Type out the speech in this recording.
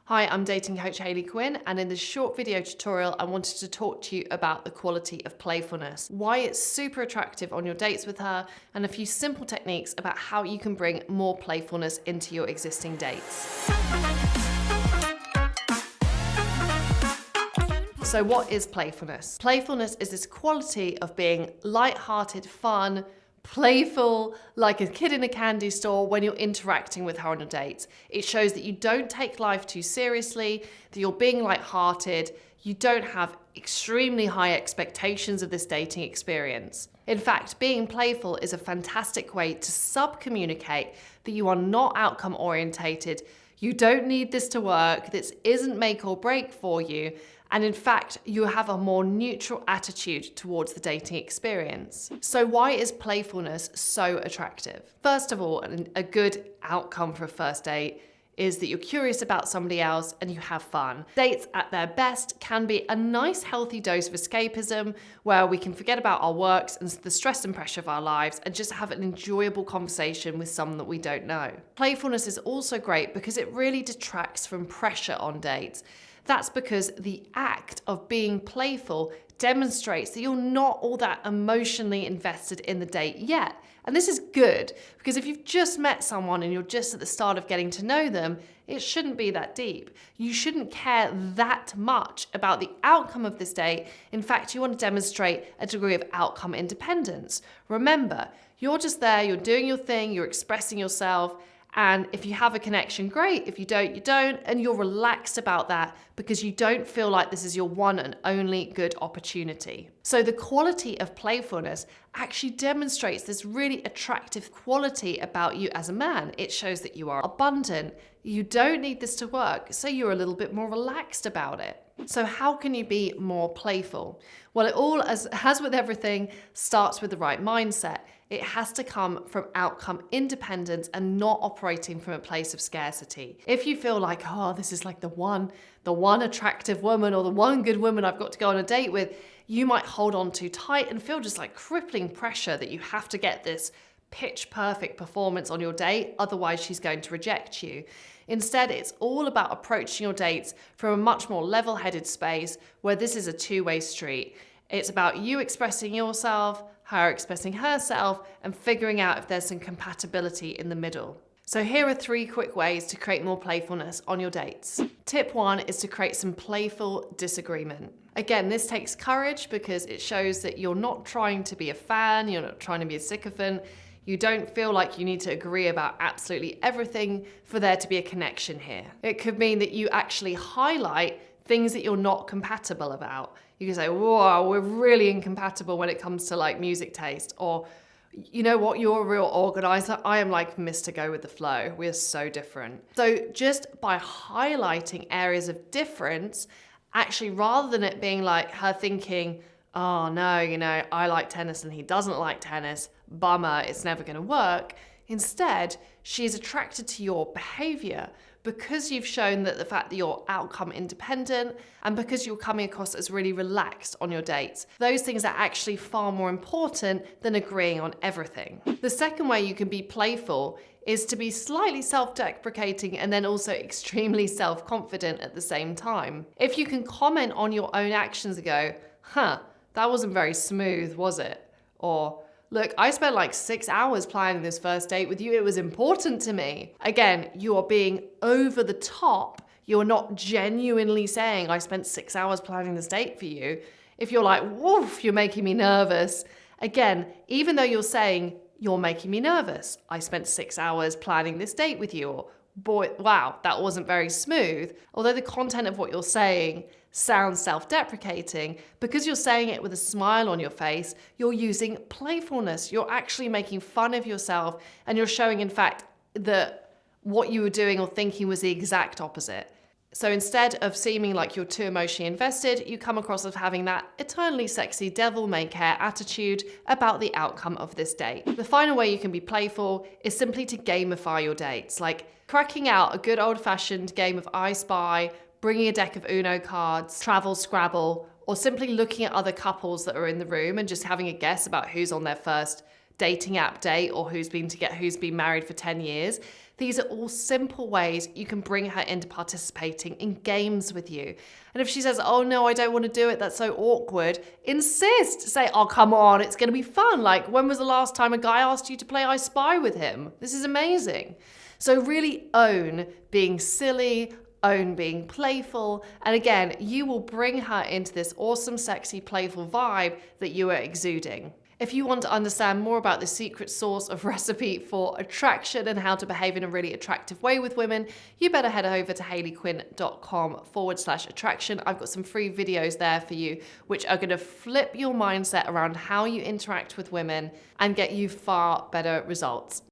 Hi, I'm dating coach Hayley Quinn, and in this short video tutorial, I wanted to talk to you about the quality of playfulness, why it's super attractive on your dates with her, and a few simple techniques about how you can bring more playfulness into your existing dates. So what is playfulness? Playfulness is this quality of being light-hearted, fun, playful, like a kid in a candy store when you're interacting with her on a date. It shows that you don't take life too seriously, that you're being light-hearted, you don't have extremely high expectations of this dating experience. In fact, being playful is a fantastic way to sub-communicate that you are not outcome-orientated, you don't need this to work, this isn't make or break for you, and in fact, you have a more neutral attitude towards the dating experience. So why is playfulness so attractive? First of all, a good outcome for a first date is that you're curious about somebody else and you have fun. Dates at their best can be a nice healthy dose of escapism where we can forget about our works and the stress and pressure of our lives and just have an enjoyable conversation with someone that we don't know. Playfulness is also great because it really detracts from pressure on dates. That's because the act of being playful demonstrates that you're not all that emotionally invested in the date yet. And this is good because if you've just met someone and you're just at the start of getting to know them, it shouldn't be that deep. You shouldn't care that much about the outcome of this date. In fact, you want to demonstrate a degree of outcome independence. Remember, you're just there, you're doing your thing, you're expressing yourself. And if you have a connection, great. If you don't, you don't. And you're relaxed about that because you don't feel like this is your one and only good opportunity. So the quality of playfulness actually demonstrates this really attractive quality about you as a man. It shows that you are abundant. You don't need this to work, so you're a little bit more relaxed about it. So how can you be more playful? Well, it all, as with everything, starts with the right mindset. It has to come from outcome independence and not operating from a place of scarcity. If you feel like, oh, this is like the one attractive woman or the one good woman I've got to go on a date with, you might hold on too tight and feel just like crippling pressure that you have to get this pitch perfect performance on your date, otherwise she's going to reject you. Instead, it's all about approaching your dates from a much more level-headed space where this is a two-way street. It's about you expressing yourself, her expressing herself, and figuring out if there's some compatibility in the middle. So here are 3 quick ways to create more playfulness on your dates. Tip 1 is to create some playful disagreement. Again, this takes courage because it shows that you're not trying to be a fan, you're not trying to be a sycophant. You don't feel like you need to agree about absolutely everything for there to be a connection here. It could mean that you actually highlight things that you're not compatible about. You can say, whoa, we're really incompatible when it comes to like music taste, or you know what, you're a real organizer. I am like Mr. Go with the flow. We're so different. So just by highlighting areas of difference, actually rather than it being like her thinking, oh no, I like tennis and he doesn't like tennis, bummer, it's never gonna work. Instead, she's attracted to your behavior because you've shown that the fact that you're outcome independent and because you're coming across as really relaxed on your dates. Those things are actually far more important than agreeing on everything. The second way you can be playful is to be slightly self-deprecating and then also extremely self-confident at the same time. If you can comment on your own actions and go, that wasn't very smooth, was it? Or, look, I spent like 6 hours planning this first date with you. It was important to me. Again, you are being over the top. You're not genuinely saying, I spent 6 hours planning this date for you. If you're like, woof, you're making me nervous. Again, even though you're saying, you're making me nervous, I spent 6 hours planning this date with you, or boy, wow, that wasn't very smooth. Although the content of what you're saying sounds self-deprecating, because you're saying it with a smile on your face, you're using playfulness. You're actually making fun of yourself, and you're showing, in fact, that what you were doing or thinking was the exact opposite. So instead of seeming like you're too emotionally invested, you come across as having that eternally sexy devil-may-care attitude about the outcome of this date. The final way you can be playful is simply to gamify your dates, like cracking out a good old-fashioned game of I Spy, bringing a deck of Uno cards, Travel Scrabble, or simply looking at other couples that are in the room and just having a guess about who's on their first dating app date or who's been married for 10 years. These are all simple ways you can bring her into participating in games with you. And if she says, oh no, I don't want to do it, that's so awkward, insist. Say, oh, come on, it's going to be fun. Like, when was the last time a guy asked you to play I Spy with him? This is amazing. So really own being silly, own being playful. And again, you will bring her into this awesome, sexy, playful vibe that you are exuding. If you want to understand more about the secret sauce of recipe for attraction and how to behave in a really attractive way with women, you better head over to hayleyquinn.com/attraction. I've got some free videos there for you, which are going to flip your mindset around how you interact with women and get you far better results.